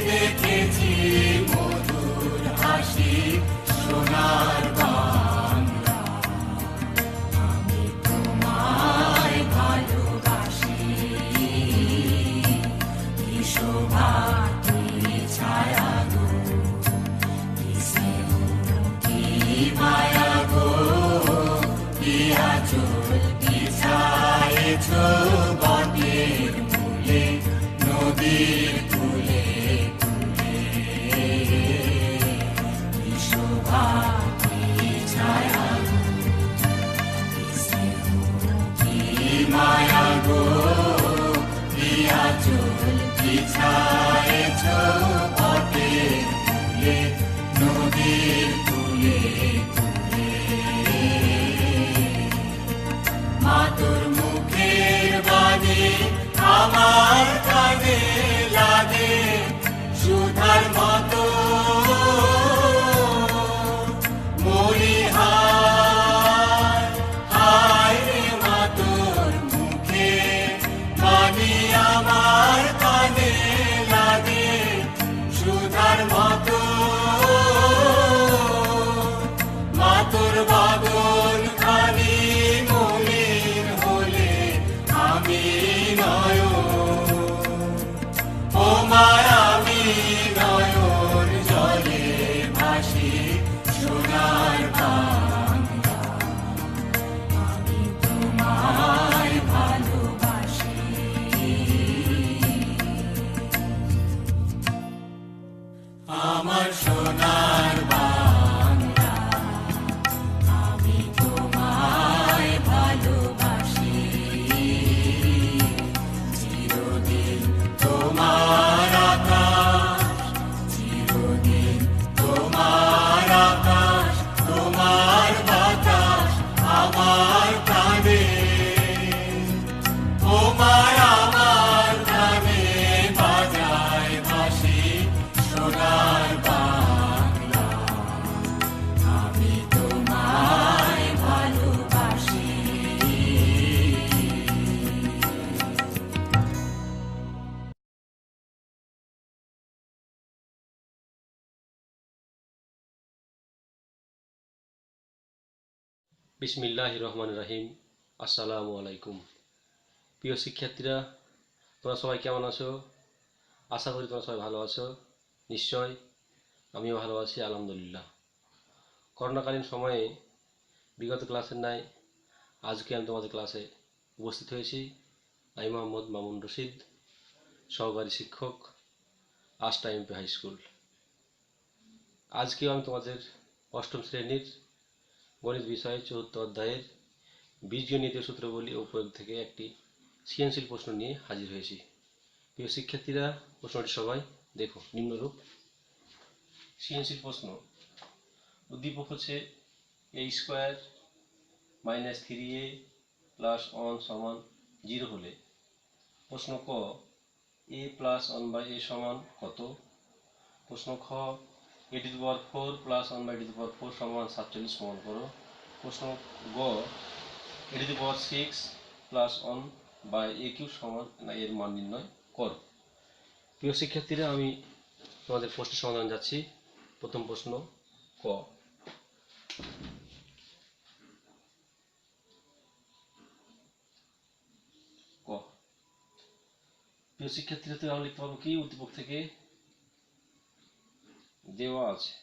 দেখেছি মধুর হাসি সোনার বাংলা। আমি তোমায় ভালোবাসি, কি শোভা কি ছায়া গো, কি স্নেহ কি মায়া গো, কি আঁচল বিছায়েছ বটের মূলে নদীর কূলে কূলে। কি শোভা কি ছায়া গো, কি স্নেহ কি মায়া গো, কি আঁচল বিছায়েছ বটের মূলে নদীর কূলে কূলে। মা তোর মুখের বাণী আমার কানে লাগে সুধার মতো, মরি হায় হায় রে মা তোর মুখের বাণী আমার কানে লাগে সুধার মতো। মা তোর বাদন খানি মলিন হলে আমি ও মায় আমি নয়ন জলে ভাসি সোনার বাংলা। আমি তোমায় ভালোবাসি। আমার সোনার বাংলা, আমি তোমায় ভালোবাসি। চিরদিন তোমার আকাশ, চিরদিন তোমার আকাশ, তোমার বাতাস আমার প্রাণে। ও মায় আমার প্রাণে বাজায় বাঁশি সোনার বাংলা। আমি তোমায় ভালোবাসি। বিসমিল্লাহির রহমানির রহিম। আসসালামু আলাইকুম। প্রিয় শিক্ষার্থীরা, তোমরা সবাই কেমন আছো? আশা করি তোমরা সবাই ভালো আছো। নিশ্চয় আমিও ভালো আছি, আলহামদুলিল্লাহ। করোনাকালীন সময়ে বিগত ক্লাসের ন্যায় আজকে আমি তোমাদের ক্লাসে উপস্থিত হয়েছি। আমি মোহাম্মদ মামুন রশিদ, সহকারী শিক্ষক, আশটা এমপি হাই স্কুল। আজকেও আমি তোমাদের অষ্টম শ্রেণীর গণিত বিষয়ে ৪র্থ অধ্যায়ের বীজগণিতীয় সূত্রাবলী ও প্রয়োগ থেকে একটি সৃজনশীল প্রশ্ন নিয়ে হাজির হয়েছি। প্রিয় শিক্ষার্থীরা, প্রশ্নটি সবাই দেখো। নিম্নরূপ সৃজনশীল প্রশ্ন। উদ্দীপক হচ্ছে a² - 3a + 1 = 0 হলে প্রশ্ন ক a + 1/a সমান কত? প্রশ্ন খ a⁴ + 1/4 সমান 47 প্রমাণ করো। প্রশ্ন গ a⁶ + 1/a³ সমান এর মান নির্ণয় করো। প্রিয় শিক্ষার্থীরা, আমি তোমাদের প্রশ্নের সমাধান যাচ্ছি। প্রথম প্রশ্ন ক। প্রিয় শিক্ষার্থীরা, তো আমরা লিখতে পারবো কি? উদ্দীপক থেকে দেওয়া আছে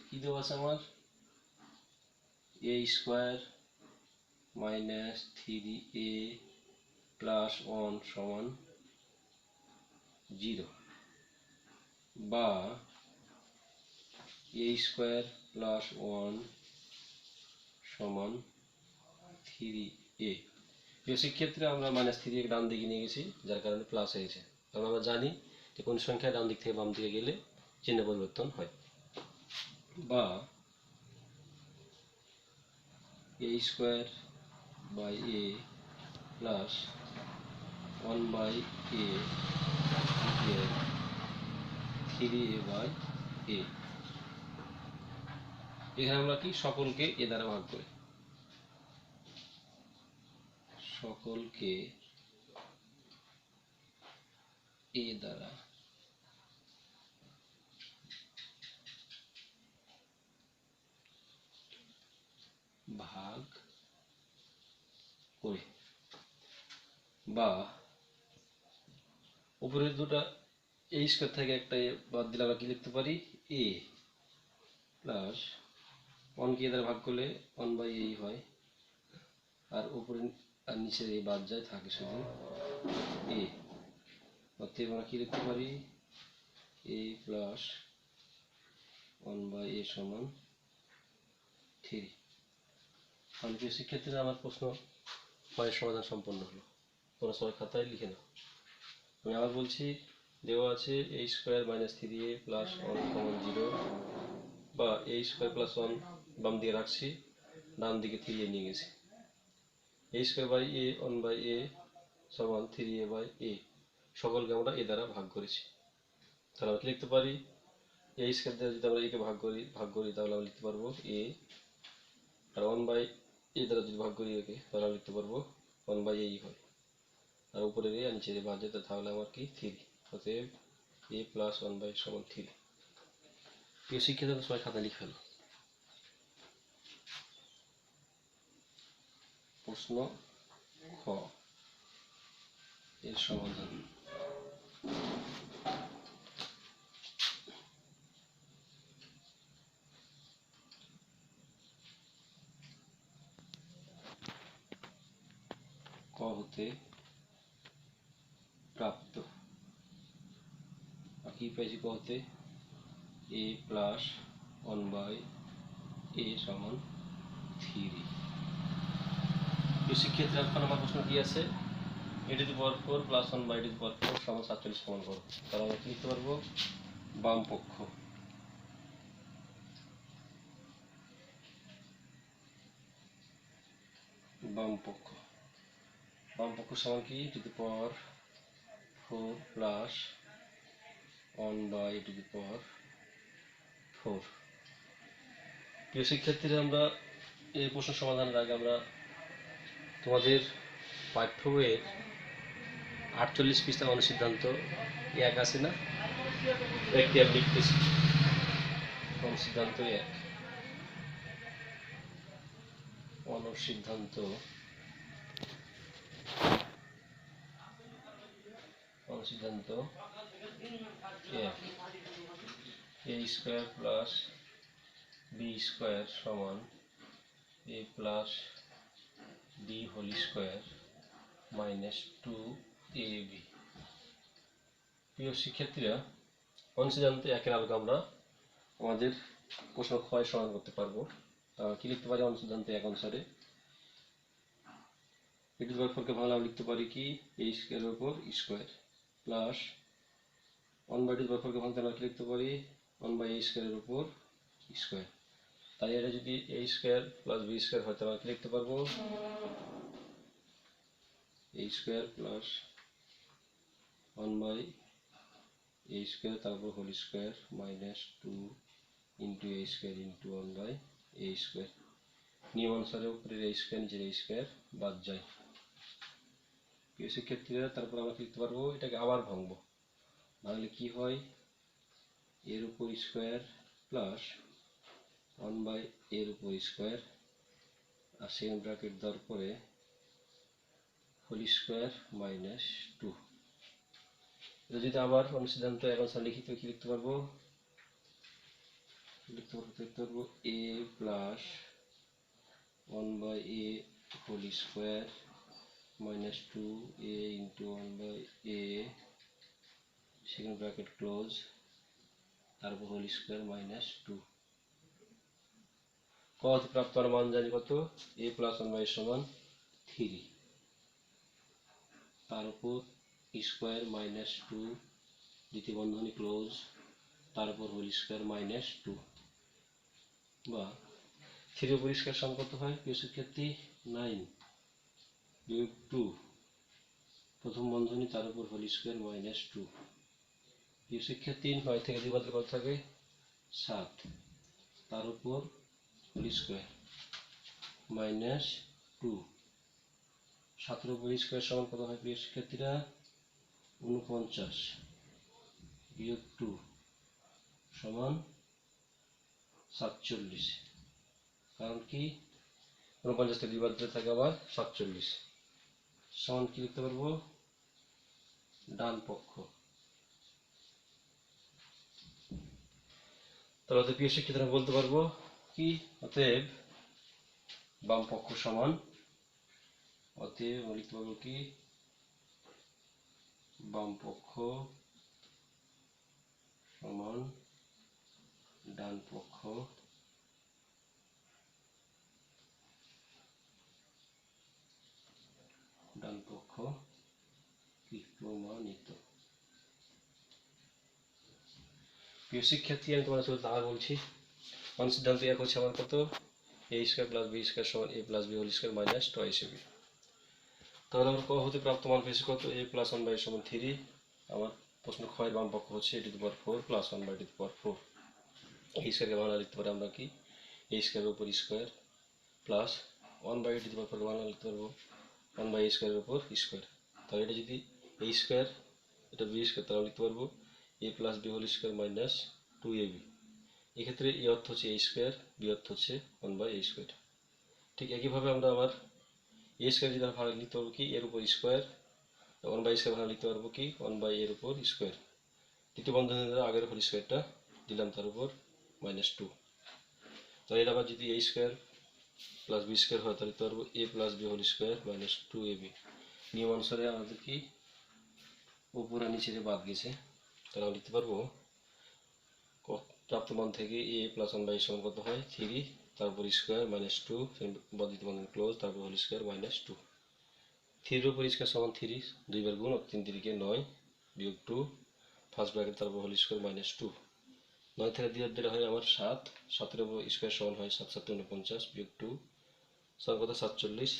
কি দেওয়া আছে আমার? a² - 3a + 1 সমান 0 বা a² + 1 সমান 3a। প্রিয় শিক্ষার্থীরা, আমরা -3 ডান দিকে নিয়ে গেছি, যার কারণে প্লাস হয়েছে। কারণ আমরা জানি যে কোন সংখ্যা ডান দিক থেকে বাম দিকে গেলে চিহ্ন পরিবর্তন হয়। বা a² / a + 1/a equal 3a/a। এখানে আমরা কি সকলকে এ দ্বারা ভাগ করি। সকলকে এ দ্বারা ভাগ করে, বা উপরের দুটা এ স্কয়ার থেকে একটা এ বাদ দিলে আমরা কি লিখতে পারি, এ প্লাস 1 কে এ দ্বারা ভাগ করলে 1/a হয়, আর উপরে আর নিচের এই বাদ যায়, থাকে শুধু এ। অতএব আমরা কি লিখতে পারি, a প্লাস 1/a সমান 3। তাহলে প্রিয় শিক্ষার্থীরা, আমার প্রশ্ন পরের সমাধান সম্পন্ন হলো। তোমরা সবাই খাতায় লিখে নাও। আমি আবার বলছি, দেওয়া আছে a square minus 3a plus 1 সমান 0, বা a স্কয়ার প্লাস 1 বাম দিকে রাখছি, ডান দিকে 3a নিয়ে গেছি। a square by a 1/a সমান 3a বাই a, সকলকে আমরা এ দ্বারা ভাগ করেছি। তাহলে আমরা কি লিখতে পারি, a স্কয়ার দ্বারা যদি আমরা a কে ভাগ করি তাহলে আমরা লিখতে পারবো a, আর 1/a দ্বারা যদি ভাগ করি একে, তাহলে আমরা লিখতে পারবো 1/a হয়, আর উপরে a আর নিচে a বাদ যেতে, তাহলে আমার কি 3। অতএব a প্লাস 1/a সমান 3। প্রিয় শিক্ষার্থীরা, সবাই খাতা লিখে ফেলো। প্রশ্ন খ এর সমাধান। ক হতে প্রাপ্ত, কি পেয়েছি ক হতে, a প্লাস 1/a সমান 3। শিক্ষার্থীরা, এখন আমার প্রশ্ন কি আছে, a to the power 4 plus 1/a to the power 4 সমান 47 প্রমাণ করো। তাহলে আমরা কি লিখতে পারবো, বাম পক্ষ সমান কি, to the power 4 plus 1/a to the power 4। প্রিয় শিক্ষার্থীরা, আমরা এই প্রশ্ন সমাধানের আগে আমরা তোমাদের পাঠ্য বইয়ের 48 পৃষ্ঠা অনুসিদ্ধান্ত 1 আছে না, একটি আমি লিখতেছি, অনুসিদ্ধান্ত 1, অনুসিদ্ধান্ত 1, a square plus b square সমান a plus b whole square minus 2ab। প্রিয় শিক্ষার্থীরা, অনুসিদ্ধান্ত 1 এর আলোকে আমরা আমাদের প্রশ্ন ক্ষয় সমাধান করতে পারবো। কি লিখতে পারি অনুসিদ্ধান্ত 1 অনুসারে, a টু দি পাওয়ার 4 কে ভাঙলে আমরা লিখতে পারি কি, a স্কয়ারের উপর square plus 1/a to the power 4 কে ভাঙতে আমরা কি লিখতে পারি, 1/a স্কয়ারের উপর স্কয়ার। তাই এটা যদি a square plus b square হয়, তাহলে কি লিখতে পারবো, a square plus 1/a square তারপর whole square minus 2 into a square into 1/a square. নিয়ম অনুসারে উপরের a স্কয়ার নিচের a স্কয়ার বাদ যায়। প্রিয় শিক্ষার্থীরা, তারপর আমরা লিখতে পারবো, এটাকে আবার ভাঙবো, ভাঙলে কি হয়, এর উপর স্কয়ার প্লাস 1/a এর উপর স্কয়ার, আর সেকেন্ড ব্র্যাকেট দেওয়ার পরে হোল স্কয়ার মাইনাস 2। এটা যদি আবার অনুসিদ্ধান্ত 1 অনুসারে লিখি, তো কি লিখতে পারবো, a plus 1/a whole square minus 2a into 1/a second bracket close, তারপর হোল স্কয়ার মাইনাস 2। কত প্রাপ্ত আমরা মান জানি কত, a প্লাস 1/a সমান 3, তার উপর স্কয়ার মাইনাস 2 দ্বিতীয় বন্ধনী ক্লোজ, তারপর হোল স্কয়ার মাইনাস 2, বা 3 উপর স্কয়ার সমান কত হয় প্রিয় শিক্ষার্থী, 9 বিয়োগ 2 প্রথম বন্ধনী, তার উপর হোল স্কয়ার মাইনাস 2। প্রিয় শিক্ষার্থী, 9 থেকে 2 বাদ কত থাকে, 7, তার উপর হোল স্কয়ার মাইনাস 2 17 স্কোয়ার সমান কত হয় প্রিয় শিক্ষার্থীরা? 49 বিয়োগ 2 সমান 47। কারণ কি 49 থেকে 2 বাদ দিলে থাকে আবার 47 সমান কি লিখতে পারবো? ডান পক্ষ। তাহলে প্রিয় শিক্ষার্থীরা বলতে পারবো কি অতএব বাম পক্ষ সমান, অতএব লিখতে পারবো কি বাম পক্ষ সমান ডান পক্ষ কি প্রমাণিত। প্রিয় শিক্ষার্থী আমি তোমাদের সাথে আবার বলছি, সিদ্ধান্ত এক হচ্ছে আমার কত? a square plus b square সমান a plus b whole square minus twice ab। তাহলে আমার ক হতে প্রাপ্ত মান পেয়েছি কত? a প্লাস 1 বাই সমান 3। আমার প্রশ্ন ক্ষয়ের বাম পক্ষ হচ্ছে a to the power 4 plus 1 by to the power 4। এই স্কয়ারকে বাংলা লিখতে পারি আমরা কি a স্কয়ারের উপর square plus 1 by to the power 4 Bangla লিখতে পারবো 1 বাই a স্কয়ারের উপর স্কয়ার। তাহলে এটা যদি a স্কয়ার এটা b স্কয়ার, তাহলে লিখতে পারবো a plus b whole square minus 2ab। এক্ষেত্রে এ অর্থ হচ্ছে a স্কয়ার, বি অর্থ হচ্ছে 1 বাই a স্কয়ার। ঠিক একইভাবে আমরা আবার a স্কয়ার যদি ভাগ লিখতে পারবো কি এর উপর স্কয়ার, 1 বাই স্কয়ার ভাগ লিখতে পারবো কি 1 বাই এর উপর স্কয়ার। দ্বিতীয় বন্ধনীর দ্বারা আগের হোল স্কয়ারটা দিলাম তার উপর মাইনাস 2। তাহলে এটা আবার যদি a square plus b square হয় তাহলে লিখতে পারবো a plus b whole square minus 2ab। নিয়ম অনুসারে আমাদের কি উপর আর নিচে বাদ গেছে, তাহলে লিখতে পারবো প্রাপ্ত মান থেকে a প্লাস 1 বাই সমান কত হয় 3, তারপর স্কয়ার মাইনাস 2 বর্ধিত বন্ধনী ক্লোজ, তারপর হোল স্কয়ার মাইনাস 2। 3 এর উপর স্কয়ার সমান 3 2 বার গুণ 3 3 9 বিয়োগ 2 ফার্স্ট ব্র্যাকেট তারপর হোল স্কয়ার মাইনাস 2। 9 থেকে 2 দিলে হয় আমার 7, 7 এর উপর স্কয়ার সমান হয় 7 7 49 বিয়োগ 2 সমান কত 47।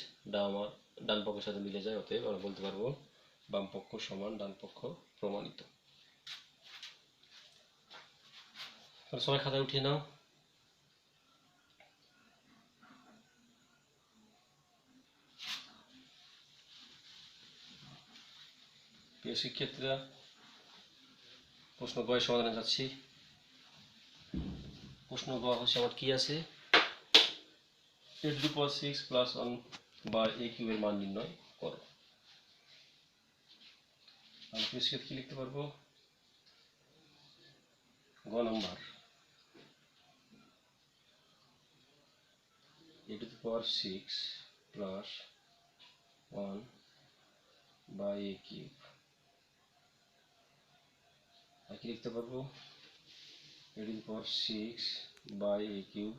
ডান পক্ষের সাথে মিলে যায়, অতএব আমরা বলতে পারবো বাম পক্ষ সমান ডান পক্ষ প্রমাণিত। সবাই খাতা উঠিয়ে নাও। প্রিয় শিক্ষার্থীরা প্রশ্ন গ এর সমাধানে যাচ্ছি। প্রশ্ন গ হচ্ছে আমার কি আছে? a to the power 6 plus 1 বা a কিউবের মান নির্ণয় করো। আমি প্রিয় শিক্ষার্থী কি লিখতে পারবো? গ number a to the power 6 plus 1 by a cube. আর কি লিখতে পারবো? a to the power 6 by a cube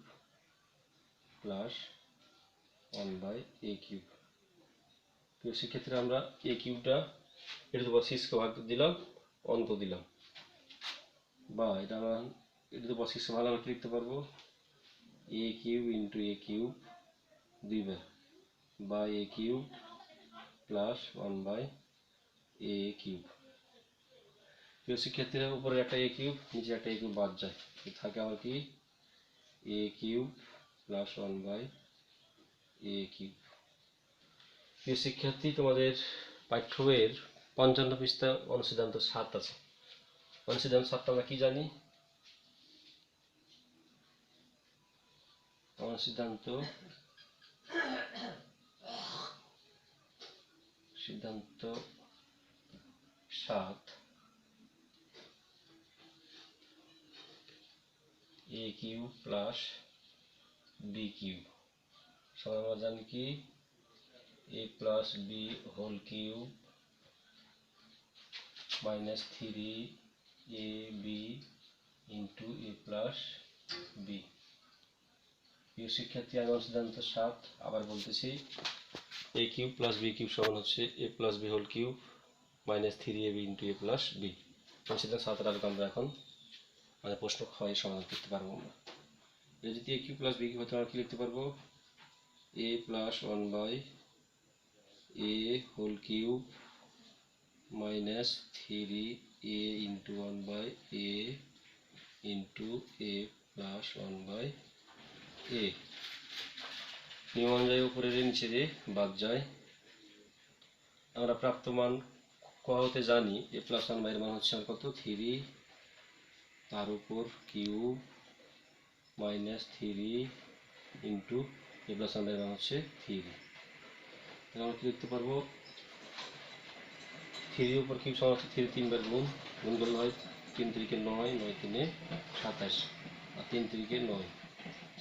plus 1 by a cube. প্রিয় শিক্ষার্থীরা আমরা a কিউবটা a টু দি পাওয়ার 6 কে ভাগ দিলাম, অন্ত দিলাম, বা এটা আমরা a টু দি পাওয়ার 6 কে ভাগ কি লিখতে পারবো? a cube into a cube 2 বার by a cube plus 1 by a cube. প্রিয় শিক্ষার্থীরা উপরে একটা a কিউব নিচে একটা a কিউব বাদ যায়, থাকে আমার কি a cube plus 1 by a cube. প্রিয় শিক্ষার্থী তোমাদের পাঠ্য বইয়ের 55 পৃষ্ঠা অনুসিদ্ধান্ত 7 আছে। অনুসিদ্ধান্ত 7 আমরা কি জানি? অনুসিদ্ধান্ত সিদ্ধান্ত 7 a cube plus b cube সমান আমরা জানি কি a plus b whole cube minus 3ab into a plus b। প্রিয় শিক্ষার্থী আমি সিদ্ধান্ত 7 আবার বলতেছি a cube plus b cube সমান হচ্ছে a plus b whole cube minus 3ab into a plus b। সিদ্ধান্ত 7 এর আলোকে আমরা এখন আমাদের প্রশ্ন ক্ষয় সমাধান করতে পারবো। আমরা যদি a cube plus b cube হতে আমরা কি লিখতে পারবো? a plus 1 by a whole cube minus 3a into 1 by a into a plus 1 by a। নিয়ম অনুযায়ী উপরে নিচে দিয়ে বাদ যায়, আমরা প্রাপ্ত মান ক হতে জানি এ প্লাস ওয়ান বাই এর মান হচ্ছে কত 3 তার উপর কিউ minus 3 into a plus one by এর মান হচ্ছে 3। তাহলে আমরা কি লিখতে পারবো 3 উপর কিউ সমান হচ্ছে 3 3 বার গুণ করলে হয় 3 3 9 9 3 27 আর 3 3 9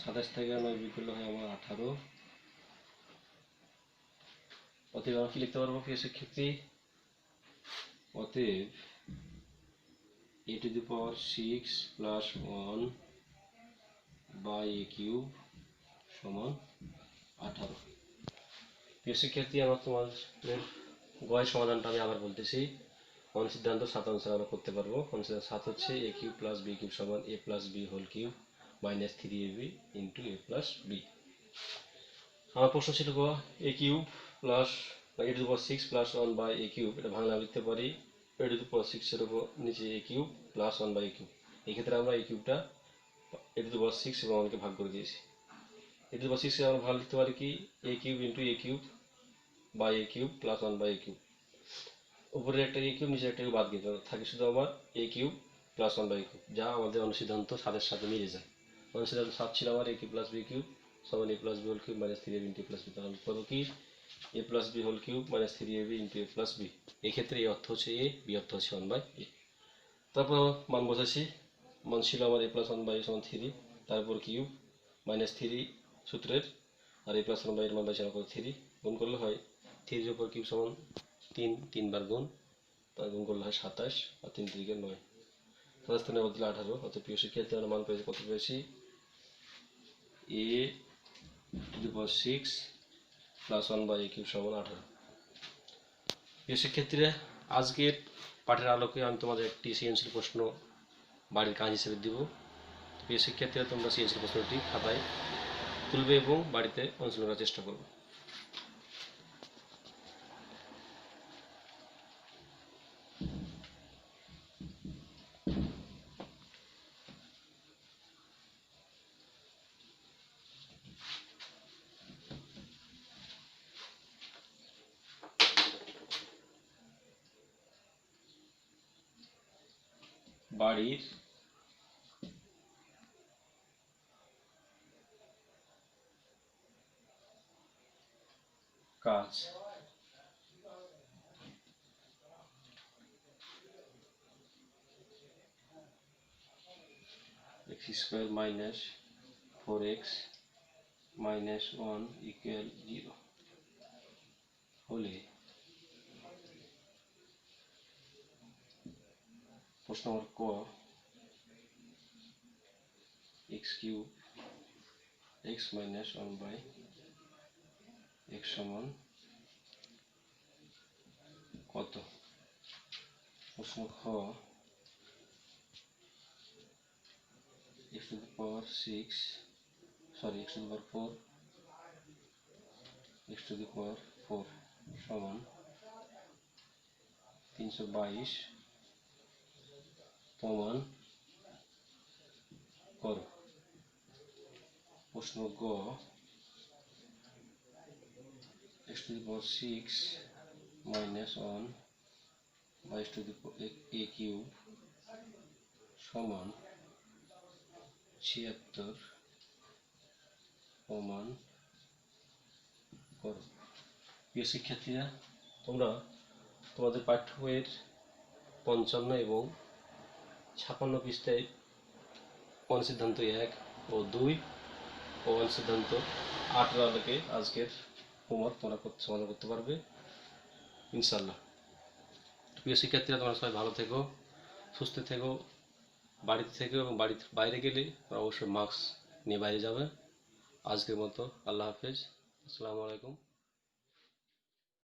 27 থেকে 9 বিয়োগ করলে হয় আমার 18। অতএব আমরা কি লিখতে পারবো প্রিয় শিক্ষার্থী, অতএব a to the power 6 plus 1 by a cube সমান 18। প্রিয় শিক্ষার্থী, আমার তোমাদের গয়ের সমাধানটা আমি আবার বলতেছি। অনুসিদ্ধান্ত 7 অনুসারে আমরা করতে পারবো। অনুসিদ্ধান্ত 7 হচ্ছে a cube plus b cube সমান a plus b whole cube minus 3ab into a plus b। আমার প্রশ্ন ছিল a cube plus a to the power 6 plus 1 by a cube, এটা বাংলা লিখতে পারি a টু দি পাওয়ার 6 এর উপর নিচে a cube plus 1 by a cube. এই ক্ষেত্রে আমরা a কিউবটা a টু দি পাওয়ার 6 এবং 1 কে ভাগ করে দিয়েছি। a টু দি পাওয়ার 6 এ আমরা ভাগ লিখতে পারি কি a cube into a cube by a cube plus 1 by a cube. উপরে একটা a কিউব নিচে একটা বাদ গিয়ে থাকে শুধু আমার a cube plus 1 by a cube, যা আমাদের অনুসিদ্ধান্ত 7 এর সাথে মিলে যায়। অনুসিদ্ধান্ত 7 ছিল আমার a cube plus b cube সমান a plus b whole cube minus 3ab into a plus b। তাহলে করবো কি a plus b whole cube minus 3ab into a plus b। এই ক্ষেত্রে a অর্থ হচ্ছে a, b অর্থ হচ্ছে 1 বাই a। তারপর মান বসাচ্ছি, মান ছিল আমার a প্লাস 1 বাই সমান 3, তারপর কিউব মাইনাস 3 সূত্রের আর a প্লাস 1 বাই এর মান পাইছি আমরা 3 গুণ করলে হয় 3 এর উপর কিউব সমান 3 3 বার গুণ, তার গুণ করলে হয় 27 আর 3 3 9 27 স্থানে বদলে 18। অর্থাৎ প্রিয় শিক্ষার্থী আমরা মান পেয়েছি কত পেয়েছি a to the power 6 plus 1 by a cube সমান 18। প্রিয় শিক্ষার্থীরা, আজকের পাঠের আলোকে আমি তোমাদের একটি সৃজনশীল প্রশ্ন বাড়ির কাজ হিসেবে দিব। প্রিয় শিক্ষার্থীরা, তোমরা সৃজনশীল প্রশ্নটি খাতায় তুলবে এবং বাড়িতে অনুশীলন করার চেষ্টা করবে। বাড়ির কাজ x square minus 4x minus 1 equal 0 হলে প্রশ্ন নম্বর ক x cube x minus 1 by x সমান কত। প্রশ্ন খ x to the power 4 x to the power 4 সমান 322 প্রমাণ করো। প্রশ্ন গ x to the power 6 minus 1 by x two the a cube সমান 76 প্রমাণ করো। প্রিয় শিক্ষার্থীরা, তোমরা তোমাদের পাঠ্য বইয়ের 55 এবং 56 পৃষ্ঠায় অনুসিদ্ধান্ত 1 ও 2 ও অনুসিদ্ধান্ত 8 এর আলোকে আজকের হোমওয়ার্ক তোমরা সমাধান করতে পারবে ইনশাআল্লাহ। প্রিয় শিক্ষার্থীরা, তোমরা সবাই ভালো থেকো, সুস্থ থেকো, বাড়িতে থেকো এবং বাড়ির বাইরে গেলে অবশ্যই মাস্ক নিয়ে বাইরে যাবে। আজকের মতো আল্লাহ হাফেজ, আসসালামু আলাইকুম।